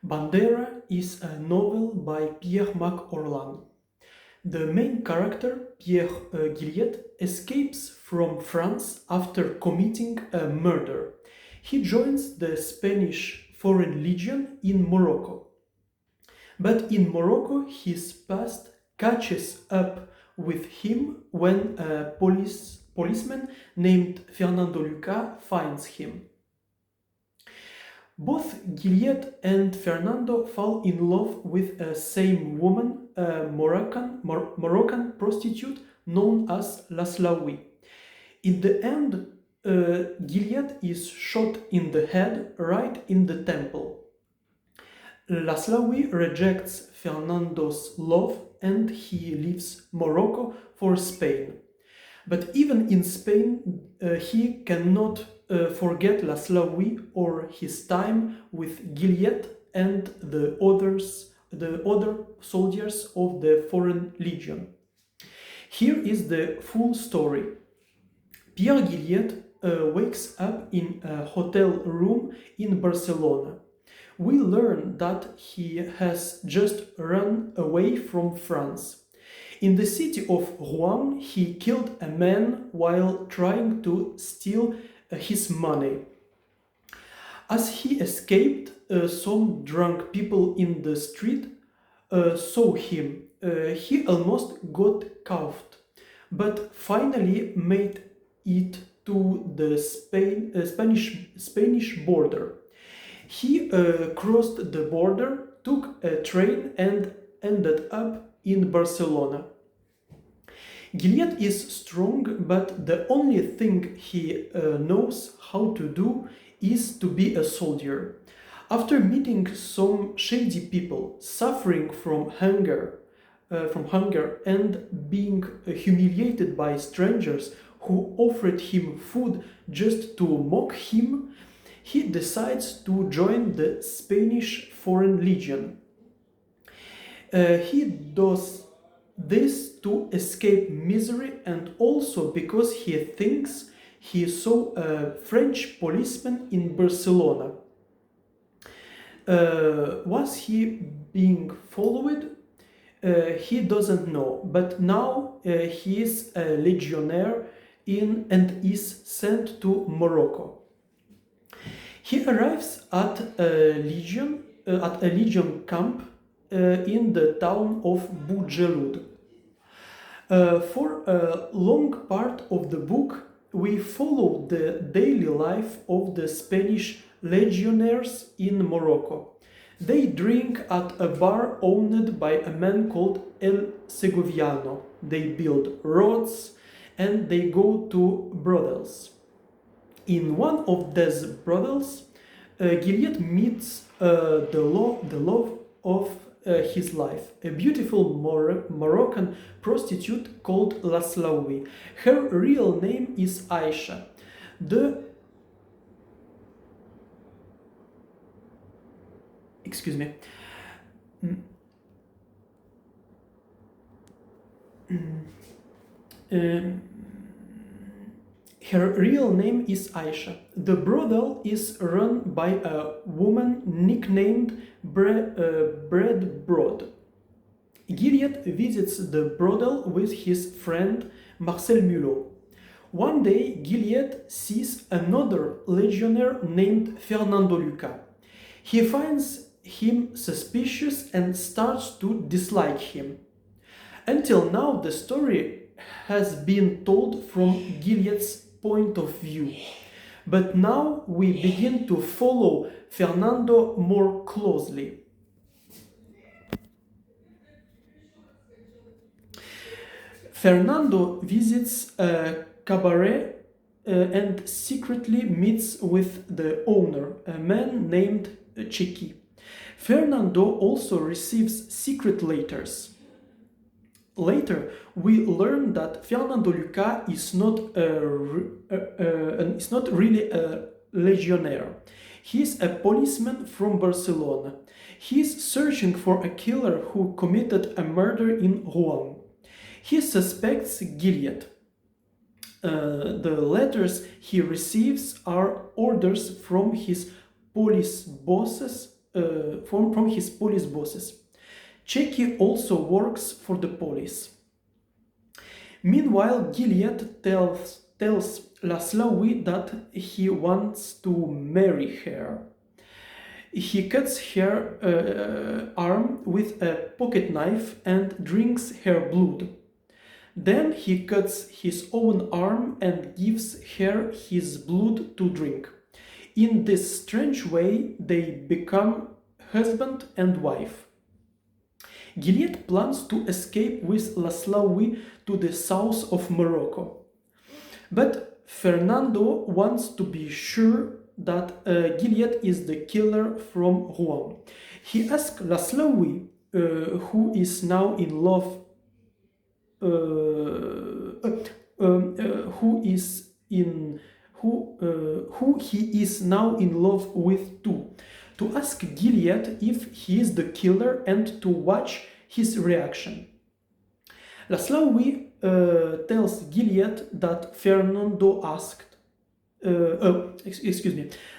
Bandera is a novel by Pierre Orlan. The main character, Pierre Gilliet, escapes from France after committing a murder. He joins the Spanish Foreign Legion in Morocco. But in Morocco, his past catches up with him when a policeman named Fernando Luca finds him. Both Gilliet and Fernando fall in love with a same woman, a Moroccan prostitute known as Laslaoui. In the end, Gilliet is shot in the head right in the temple. Laslaoui rejects Fernando's love and he leaves Morocco for Spain. But even in Spain, he cannot forget Laslaoui or his time with Gilliet and the other soldiers of the Foreign Legion. Here is the full story. Pierre Gilliet wakes up in a hotel room in Barcelona. We learn that he has just run away from France. In the city of Rouen, he killed a man while trying to steal his money. As he escaped, some drunk people in the street saw him. He almost got caught, but finally made it to the Spanish border. He crossed the border, took a train and ended up in Barcelona. Gilliet is strong, but the only thing he knows how to do is to be a soldier. After meeting some shady people, suffering from hunger and being humiliated by strangers who offered him food just to mock him, he decides to join the Spanish Foreign Legion. He does this to escape misery and also because he thinks he saw a French policeman in Barcelona. Was he being followed? He doesn't know, but now he is a legionnaire and is sent to Morocco. He arrives at a legion camp in the town of Boujelud. For a long part of the book, we follow the daily life of the Spanish legionnaires in Morocco. They drink at a bar owned by a man called El Segoviano. They build roads and they go to brothels. In one of these brothels, Gilliet meets the love of his life, a beautiful Moroccan prostitute called Laslaoui. Her real name is Aisha. Excuse me. Her real name is Aisha. The brothel is run by a woman nicknamed Bread Broad. Gilliet visits the brothel with his friend Marcel Mulot. One day, Gilliet sees another legionnaire named Fernando Luca. He finds him suspicious and starts to dislike him. Until now, the story has been told from Gilliet's point of view. But now we begin to follow Fernando more closely. Fernando visits a cabaret and secretly meets with the owner, a man named Chiki. Fernando also receives secret letters. Later, we learn that Fernando Luca is not really a legionnaire. He is a policeman from Barcelona. He is searching for a killer who committed a murder in Rouen. He suspects Gilliet. The letters he receives are orders from his police bosses from his police bosses. Checky also works for the police. Meanwhile, Gilead tells Laszlowi that he wants to marry her. He cuts her arm with a pocket knife and drinks her blood. Then he cuts his own arm and gives her his blood to drink. In this strange way, they become husband and wife. Gilead plans to escape with Laszlowi to the south of Morocco. But Fernando wants to be sure that Gilead is the killer from Rouen. He asks Laszlowi, who is now in love, who he is now in love with too, to ask Gilead if he is the killer and to watch his reaction. Laszlowi tells Gilead that Fernando asked.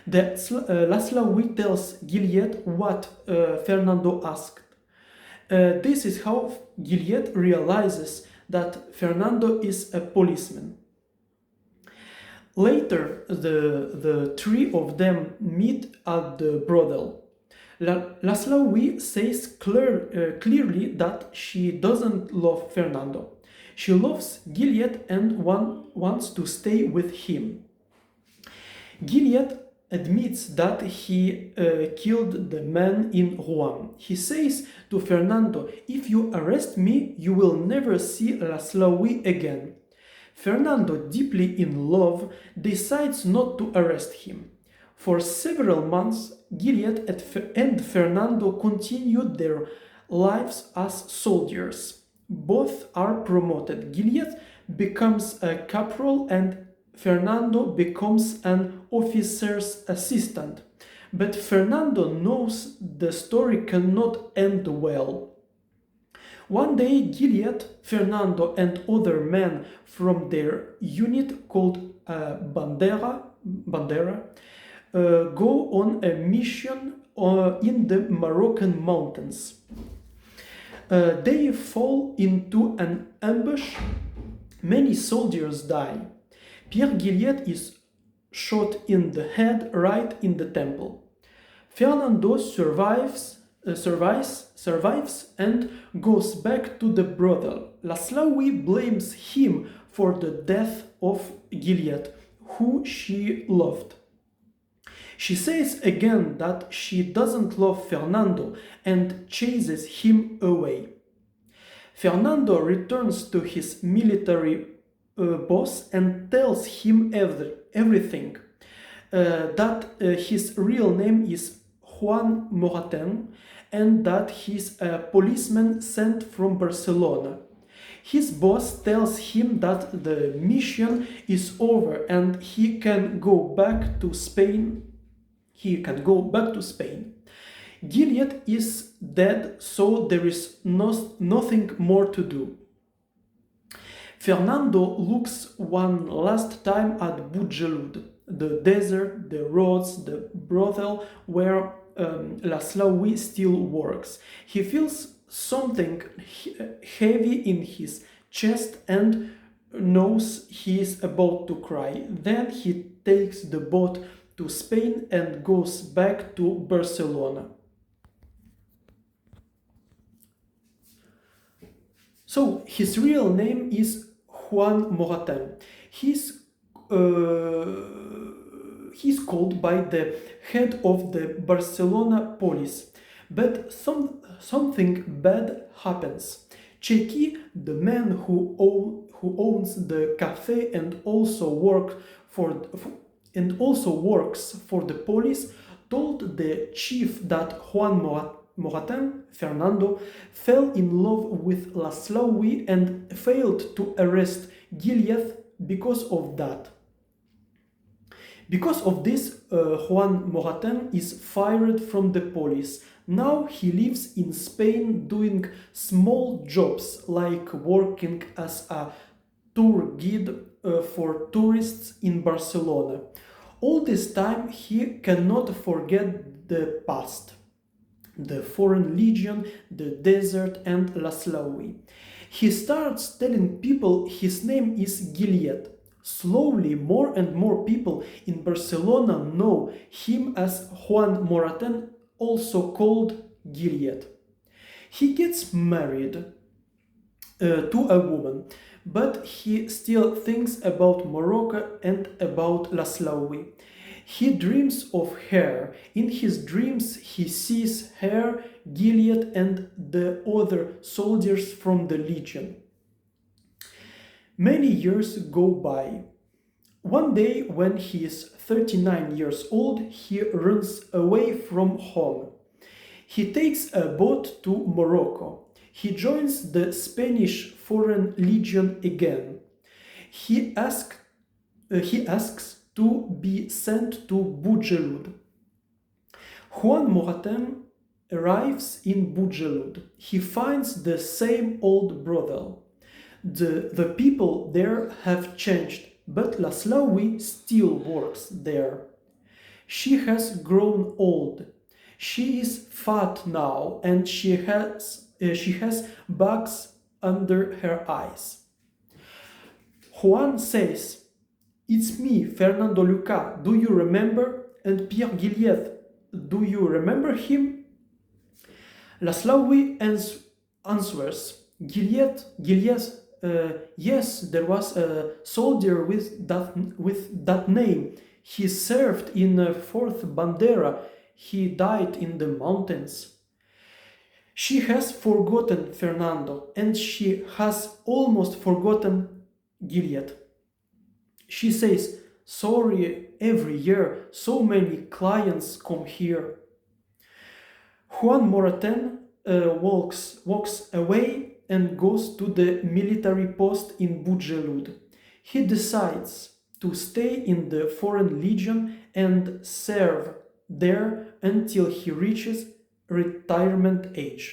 Laszlowi tells Gilead what Fernando asked. This is how Gilead realizes that Fernando is a policeman. Later, the three of them meet at the brothel. Laszlowi says clearly that she doesn't love Fernando. She loves Gilead and wants to stay with him. Gilead admits that he killed the man in Rouen. He says to Fernando, "If you arrest me, you will never see Laszlowi again." Fernando, deeply in love, decides not to arrest him. For several months, Gilead and Fernando continued their lives as soldiers. Both are promoted. Gilead becomes a corporal and Fernando becomes an officer's assistant. But Fernando knows the story cannot end well. One day, Gilead, Fernando, and other men from their unit called Bandera go on a mission in the Moroccan mountains. They fall into an ambush. Many soldiers die. Pierre Gilead is shot in the head right in the temple. Fernando survives and goes back to the brothel. Laszlowi blames him for the death of Gilead, who she loved. She says again that she doesn't love Fernando and chases him away. Fernando returns to his military boss and tells him everything. That his real name is Juan Moratin and that he's a policeman sent from Barcelona. His boss tells him that the mission is over and he can go back to Spain. Gilead is dead, so there is nothing more to do. Fernando looks one last time at Boujelud, the desert, the roads, the brothel where Laszlowi still works. He feels something heavy in his chest and knows he is about to cry. Then he takes the boat to Spain and goes back to Barcelona. So his real name is Juan Moratin. He's called by the head of the Barcelona police, but something bad happens. Checky, the man who owns the cafe and also works for the police, told the chief that Juan Moratin, Fernando, fell in love with Laszlowi and failed to arrest Gilead because of that. Because of this, Juan Moratin is fired from the police. Now he lives in Spain doing small jobs like working as a tour guide for tourists in Barcelona. All this time he cannot forget the past. the Foreign Legion, the Desert, and Laszlo. He starts telling people his name is Gilead. Slowly, more and more people in Barcelona know him as Juan Moratin, also called Gilead. He gets married to a woman, but he still thinks about Morocco and about Laszlo. He dreams of her. In his dreams, he sees her, Gilead, and the other soldiers from the Legion. Many years go by. One day, when he is 39 years old, he runs away from home. He takes a boat to Morocco. He joins the Spanish Foreign Legion again. He asks to be sent to Bujelud. Juan Moratin arrives in Bujelud. He finds the same old brothel. The people there have changed, but Laszlo still works there. She has grown old. She is fat now, and she has bags under her eyes. Juan says, "It's me, Fernando Luca. Do you remember? And Pierre Gilead. Do you remember him?" Laszlo answers, Gilead, yes, there was a soldier with that name. He served in 4th Bandera. He died in the mountains. She has forgotten Fernando, and she has almost forgotten Gilead. She says, "Sorry, every year so many clients come here." Juan Moratin walks away and goes to the military post in Bujelud. He decides to stay in the Foreign Legion and serve there until he reaches retirement age.